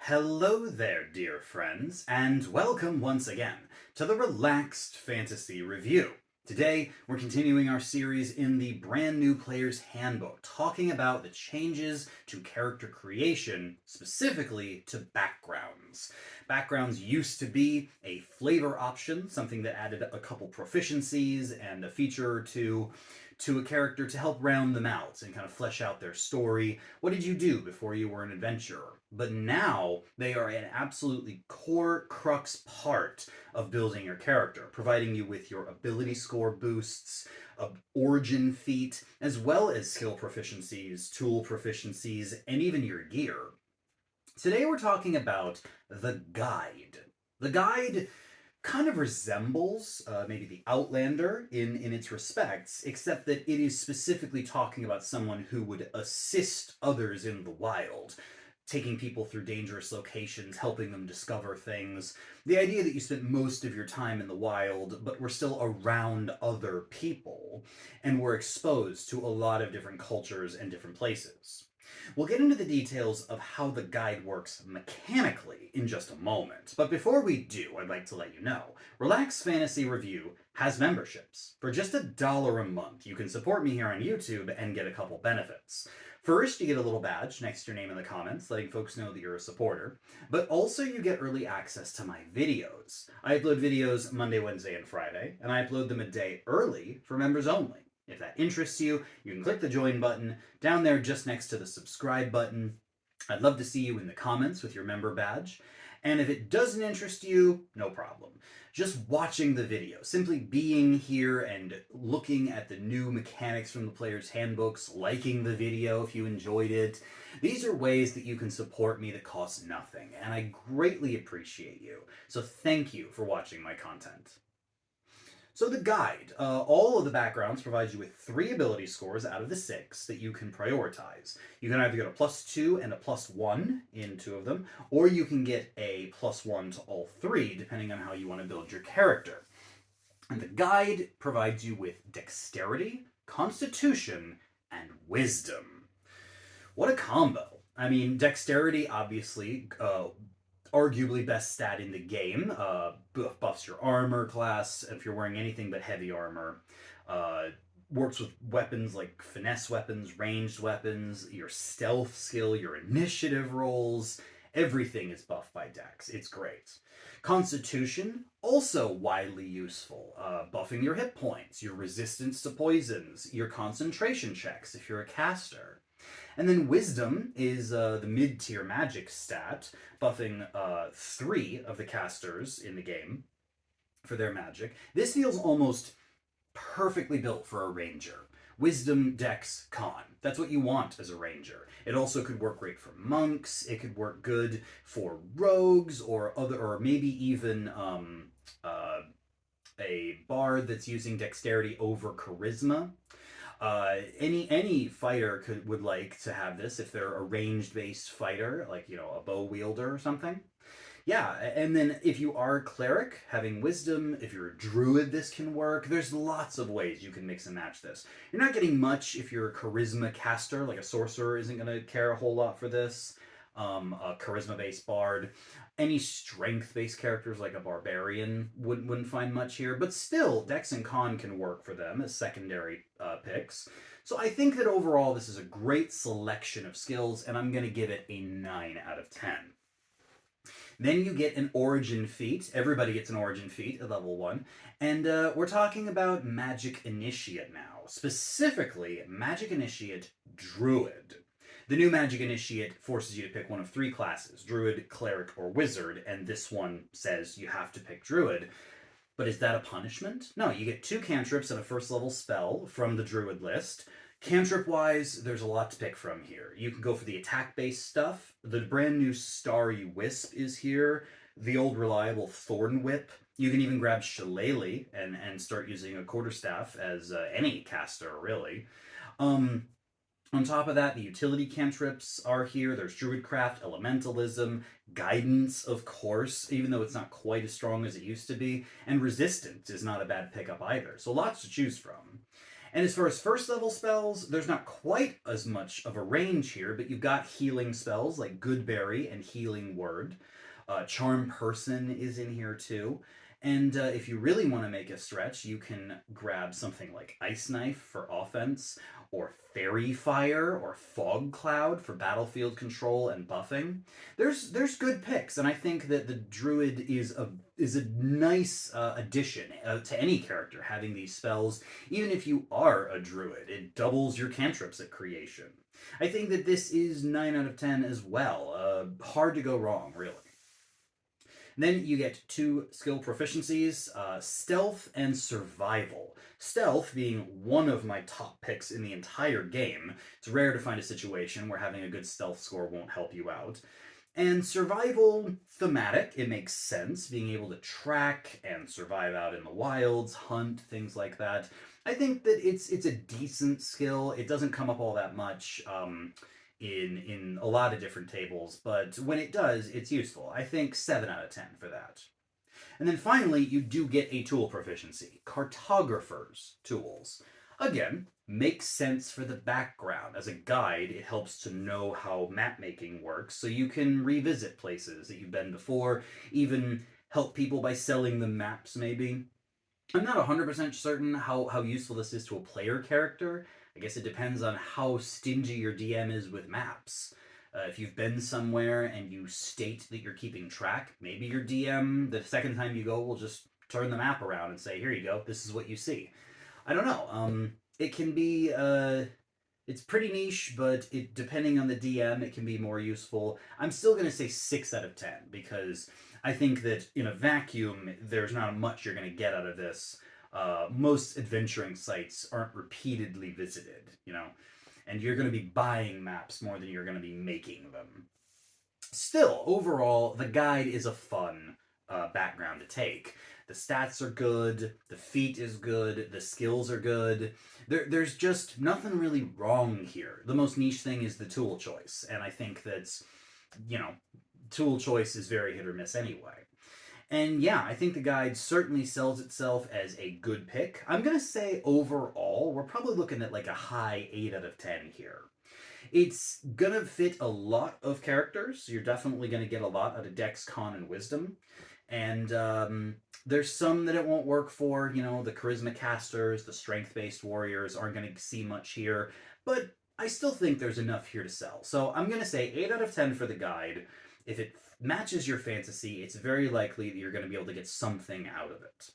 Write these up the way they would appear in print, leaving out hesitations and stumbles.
Hello there, dear friends, and welcome once again to the Relaxed Fantasy Review. Today, we're continuing our series in the brand new Player's Handbook, talking about the changes to character creation, specifically to backgrounds. Backgrounds used to be a flavor option, something that added a couple proficiencies and a feature or two to a character to help round them out and kind of flesh out their story. What did you do before you were an adventurer? But now they are an absolutely core crux part of building your character, providing you with your ability score boosts, origin feat, as well as skill proficiencies, tool proficiencies, and even your gear. Today we're talking about the guide. The guide kind of resembles maybe the Outlander in its respects, except that it is specifically talking about someone who would assist others in the wild, taking people through dangerous locations, helping them discover things. The idea that you spent most of your time in the wild, but were still around other people, and were exposed to a lot of different cultures and different places. We'll get into the details of how the guide works mechanically in just a moment. But before we do, I'd like to let you know, Relax Fantasy Review has memberships. For just $1 a month, you can support me here on YouTube and get a couple benefits. First, you get a little badge next to your name in the comments, letting folks know that you're a supporter. But also you get early access to my videos. I upload videos Monday, Wednesday, and Friday, and I upload them a day early for members only. If that interests you, you can click the join button down there just next to the subscribe button. I'd love to see you in the comments with your member badge. And if it doesn't interest you, no problem. Just watching the video, simply being here and looking at the new mechanics from the player's handbooks, liking the video if you enjoyed it. These are ways that you can support me that cost nothing, and I greatly appreciate you. So thank you for watching my content. So the guide, all of the backgrounds provide you with 3 ability scores out of the 6 that you can prioritize. You can either get a +2 and a +1 in 2 of them, or you can get a +1 to all 3, depending on how you want to build your character. And the guide provides you with dexterity, constitution, and wisdom. What a combo. I mean, dexterity, obviously, arguably best stat in the game. Buffs your armor class if you're wearing anything but heavy armor. Works with weapons like finesse weapons, ranged weapons, your stealth skill, your initiative rolls. Everything is buffed by dex. It's great. Constitution, also widely useful. Buffing your hit points, your resistance to poisons, your concentration checks if you're a caster. And then Wisdom is the mid-tier magic stat, buffing 3 of the casters in the game for their magic. This feels almost perfectly built for a ranger. Wisdom, Dex, Con. That's what you want as a ranger. It also could work great for monks. It could work good for rogues or maybe even a bard that's using dexterity over charisma. Any fighter would like to have this if they're a ranged-based fighter, like, a bow wielder or something. Yeah, and then if you are a cleric, having wisdom, if you're a druid, this can work. There's lots of ways you can mix and match this. You're not getting much if you're a charisma caster, like a sorcerer isn't going to care a whole lot for this. A charisma-based bard. Any strength-based characters like a barbarian wouldn't find much here, but still, Dex and Con can work for them as secondary picks. So I think that overall this is a great selection of skills, and I'm going to give it a 9 out of 10. Then you get an origin feat. Everybody gets an origin feat at level 1. And we're talking about Magic Initiate now. Specifically, Magic Initiate Druid. The new Magic Initiate forces you to pick one of 3 classes, Druid, Cleric, or Wizard, and this one says you have to pick Druid. But is that a punishment? No, you get 2 cantrips and a first level spell from the Druid list. Cantrip-wise, there's a lot to pick from here. You can go for the attack-based stuff. The brand new Starry Wisp is here. The old reliable Thorn Whip. You can even grab Shillelagh and start using a quarterstaff as any caster, really. On top of that, the utility cantrips are here. There's Druidcraft, Elementalism, Guidance, of course, even though it's not quite as strong as it used to be. And Resistance is not a bad pickup either. So lots to choose from. And as far as first level spells, there's not quite as much of a range here, but you've got healing spells like Goodberry and Healing Word. Charm Person is in here too. And if you really want to make a stretch, you can grab something like Ice Knife for offense, or Fairy Fire, or Fog Cloud for battlefield control and buffing. There's good picks, and I think that the Druid is a nice addition to any character having these spells. Even if you are a Druid, it doubles your cantrips at creation. I think that this is 9 out of 10 as well. Hard to go wrong, really. Then you get two skill proficiencies, Stealth and Survival. Stealth being one of my top picks in the entire game. It's rare to find a situation where having a good stealth score won't help you out. And Survival, thematic, it makes sense, being able to track and survive out in the wilds, hunt, things like that. I think that it's a decent skill. It doesn't come up all that much. In a lot of different tables, but when it does, it's useful. I think 7 out of 10 for that. And then finally, you do get a tool proficiency, Cartographer's Tools. Again, makes sense for the background. As a guide, it helps to know how map making works, so you can revisit places that you've been before, even help people by selling them maps, maybe. I'm not 100% certain how useful this is to a player character. I guess it depends on how stingy your DM is with maps. If you've been somewhere and you state that you're keeping track, maybe your DM, the second time you go, will just turn the map around and say, here you go, this is what you see. I don't know. It can be, it's pretty niche, but depending on the DM, it can be more useful. I'm still going to say 6 out of 10, because I think that in a vacuum, there's not much you're going to get out of this. Most adventuring sites aren't repeatedly visited, and you're going to be buying maps more than you're going to be making them. Still, overall, the guide is a fun background to take. The stats are good, the feat is good, the skills are good. There's just nothing really wrong here. The most niche thing is the tool choice, and I think that's, tool choice is very hit or miss anyway. And yeah, I think the guide certainly sells itself as a good pick. I'm going to say overall, we're probably looking at like a high 8 out of 10 here. It's going to fit a lot of characters. You're definitely going to get a lot out of Dex, Con, and Wisdom. And there's some that it won't work for. The Charisma casters, the Strength-based warriors aren't going to see much here. But I still think there's enough here to sell. So I'm going to say 8 out of 10 for the guide. If it matches your fantasy, it's very likely that you're going to be able to get something out of it.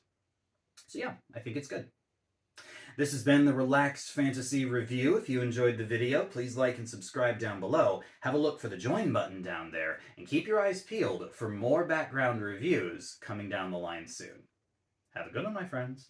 So yeah, I think it's good. This has been the Relaxed Fantasy Review. If you enjoyed the video, please like and subscribe down below. Have a look for the join button down there, and keep your eyes peeled for more background reviews coming down the line soon. Have a good one, my friends.